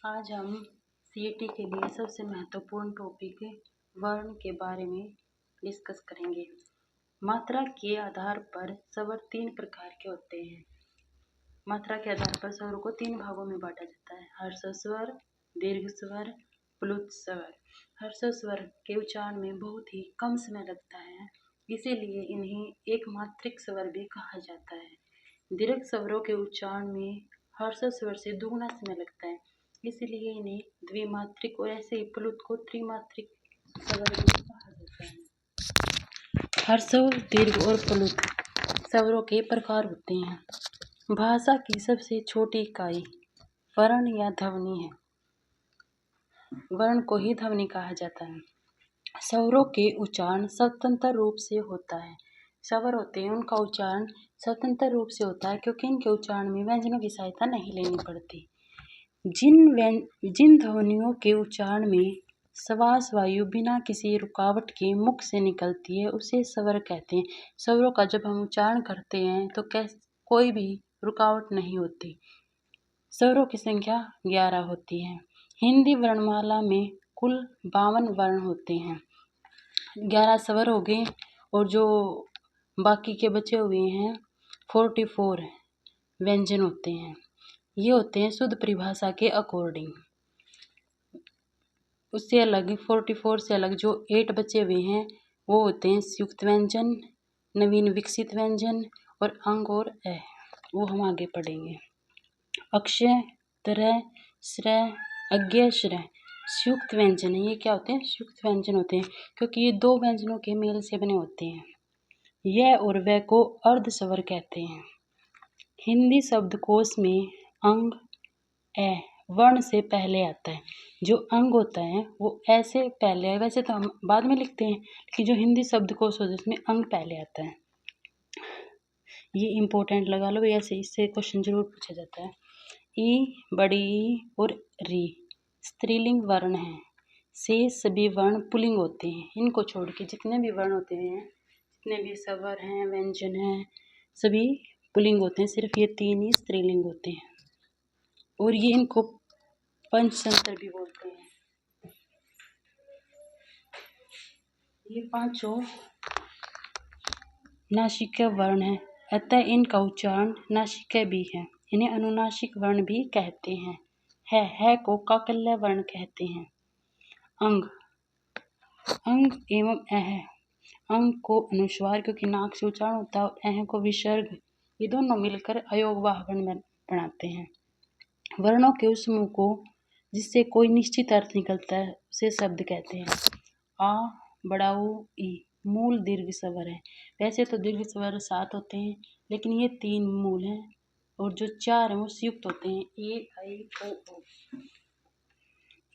आज हम सीईटी के लिए सबसे महत्वपूर्ण टॉपिक वर्ण के बारे में डिस्कस करेंगे। मात्रा के आधार पर स्वर 3 प्रकार के होते हैं। मात्रा के आधार पर स्वरों को 3 भागों में बांटा जाता है: हर्ष स्वर, दीर्घ स्वर, प्लुत स्वर। हर्ष स्वर के उच्चारण में बहुत ही कम समय लगता है, इसीलिए इन्हें एक मात्रिक स्वर भी कहा जाता है। दीर्घ स्वरों के उच्चारण में हर्ष स्वर से दुगुना समय लगता है, इसलिए इन्हें द्विमात्रिक और ऐसे ही प्लुत को त्रिमात्रिक स्वर भी कहा जाता है। हर्षों, दीर्घ और प्लुत स्वरों के प्रकार होते हैं। भाषा की सबसे छोटी इकाई वर्ण या ध्वनि है। वर्ण को ही ध्वनि कहा जाता है। स्वरों के उच्चारण स्वतंत्र रूप से होता है। स्वर होते हैं, उनका उच्चारण स्वतंत्र रूप से होता है क्योंकि इनके उच्चारण में व्यंजनों की सहायता नहीं लेनी पड़ती। जिन ध्वनियों के उच्चारण में श्वास वायु बिना किसी रुकावट के मुख से निकलती है उसे स्वर कहते हैं। स्वरों का जब हम उच्चारण करते हैं तो कोई भी रुकावट नहीं होती। स्वरों की संख्या 11 होती है। हिंदी वर्णमाला में कुल 52 वर्ण होते हैं। 11 स्वर हो गए और जो बाकी के बचे हुए हैं 44 व्यंजन होते हैं। ये होते हैं शुद्ध परिभाषा के अकॉर्डिंग। उससे अलग 44 से अलग जो 8 बचे हुए हैं वो होते हैं संयुक्त व्यंजन, नवीन विकसित व्यंजन और अंग और अ। वो हम आगे पढ़ेंगे। अक्षय, तरह, श्रय, अज्ञ, श्रय संयुक्त व्यंजन है। ये क्या होते हैं? संयुक्त व्यंजन होते हैं क्योंकि ये 2 व्यंजनों के मेल से बने होते हैं। यह और वह को अर्ध स्वर कहते हैं। हिंदी शब्दकोश में अंग ए वर्ण से पहले आता है। जो अंग होता है वो ऐसे पहले है, वैसे तो हम बाद में लिखते हैं, लेकिन जो हिंदी शब्दकोश होता है उसमें अंग पहले आता है। ये इम्पोर्टेंट लगा लो, ऐसे इससे क्वेश्चन जरूर पूछा जाता है। ई, बड़ी ई और री स्त्रीलिंग वर्ण है। शेष सभी वर्ण पुल्लिंग होते हैं। इनको छोड़ के जितने भी वर्ण होते हैं, जितने भी स्वर हैं, व्यंजन हैं, सभी पुल्लिंग होते हैं। सिर्फ ये 3 ही स्त्रीलिंग होते हैं और ये इनको पंचतंत्र भी बोलते हैं। ये 5 नासिक वर्ण है, अतः इनका उच्चारण नासिक भी है। इन्हें अनुनासिक वर्ण भी कहते हैं। है को काकल्य वर्ण कहते हैं। अंग, अंग एवं अह। अंग को अनुस्वार क्योंकि नाक से उच्चारण होता है और अह को विसर्ग, ये दोनों मिलकर अयोगवाह वर्ण बनाते हैं। वर्णों के उस समूह को जिससे कोई निश्चित अर्थ निकलता है उसे शब्द कहते हैं। आ, बड़ा ऊ, ई मूल दीर्घ स्वर है। वैसे तो दीर्घ स्वर 7 होते हैं, लेकिन ये 3 मूल हैं और जो 4 हैं वो संयुक्त होते हैं। ए, आई, ओ।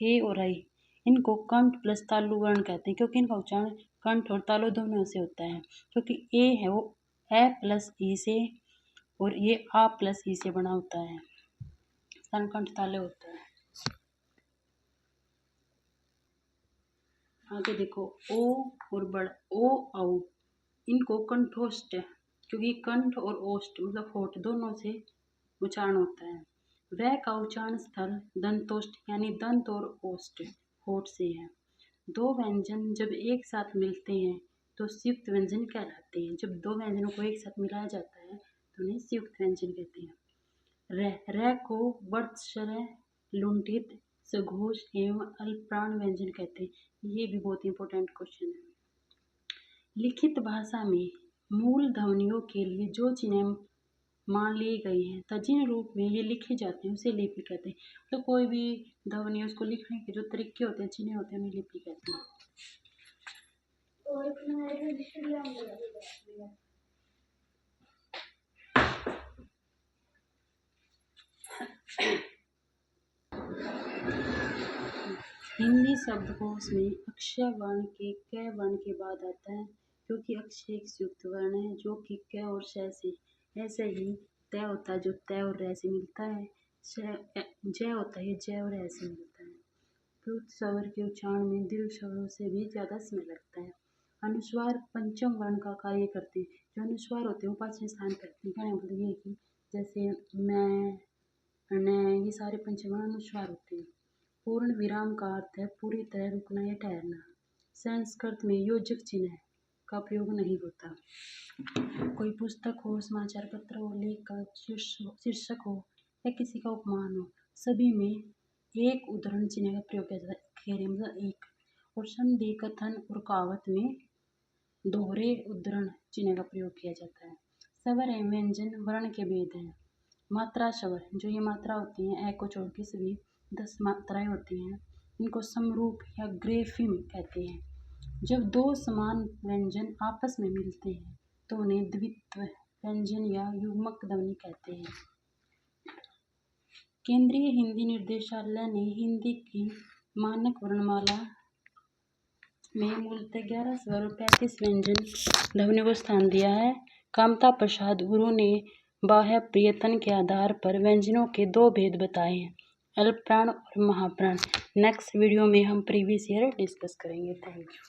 ए और आई इनको कंठ प्लस तालु वर्ण कहते हैं क्योंकि इनका उच्चारण कंठ और तालु दोनों से होता है। क्योंकि ए है वो ए प्लस ई से और ये आ प्लस ई से बना होता है। कंठ तालु होता है। आगे देखो, ओ और बड़ ओ औ इनको कंठोष्ठ क्योंकि कंठ और ओष्ठ मतलब होठ दोनों से उच्चारण होता है। वह का उच्चारण स्थल दंतोष्ठ यानी दंत और ओष्ठ होठ से है। 2 व्यंजन जब एक साथ मिलते हैं तो संयुक्त व्यंजन कहलाते हैं। जब 2 व्यंजनों को एक साथ मिलाया जाता है तो उन्हें संयुक्त व्यंजन कहते हैं। रह को वर्तस्वर, लुंठित, सघोष एवं अल्पप्राण व्यंजन कहते हैं। ये भी बहुत इंपॉर्टेंट क्वेश्चन है। लिखित भाषा में मूल ध्वनियों के लिए जो चिन्ह मान लिए गए हैं तथा जिन रूप में ये लिखे जाते हैं उसे लिपि कहते हैं। तो कोई भी ध्वनि उसको लिखने के जो तरीके होते हैं, चिन्ह होते हैं, उन्हें लिपि कहते हैं। हिंदी शब्दकोश में अक्षय वर्ण के क वर्ण के बाद आता है क्योंकि अक्षय एक संयुक्त वर्ण है जो कि क और श से, ऐसे ही तय होता है जो तय और र से मिलता है। जय होता है जय और य से मिलता है। प्लुत स्वर के उच्चारण में दीर्घ स्वरों से भी ज्यादा समय लगता है। अनुस्वार पंचम वर्ण का कार्य करते हैं। जो अनुस्वार होते हैं वो 5वें स्थान पर होते हैं। मतलब ये कि जैसे मैं, ये सारे पंचवर्ण अनुस्वार होते हैं। पूर्ण विराम का अर्थ है पूरी तरह रुकना या ठहरना। संस्कृत में योजक चिन्ह का प्रयोग नहीं होता। कोई पुस्तक हो, समाचार पत्र हो, लेख का शीर्षक हो या किसी का उपमान हो, सभी में एक उद्धरण चिन्ह का प्रयोग किया जाता है। खेरे मतलब एक। और संधि, कथन और कहावत में दोहरे उद्धरण चिन्ह का प्रयोग किया जाता है। स्वर एवं व्यंजन वर्ण के भेद हैं। मात्रा स्वर, जो ये मात्रा होती हैं, ए को छोड़ के सभी 10 मात्राएं होती हैं, इनको समरूप या ग्रेफिम कहते हैं। जब दो समान व्यंजन आपस में मिलते हैं तो उन्हें द्वित्व व्यंजन या युग्मक ध्वनि कहते हैं। केंद्रीय हिंदी निर्देशालय ने हिंदी की मानक वर्णमाला में मूलतः 11 स्वर और 35 व्यंजन ध्वनि को स्थान दिया है। कामता प्रसाद गुरु ने बाह्य प्रयत्न के आधार पर व्यंजनों के 2 भेद बताए हैं, अल्प प्राण और महाप्राण। नेक्स्ट वीडियो में हम प्रीवियस ईयर डिस्कस करेंगे। Thank you.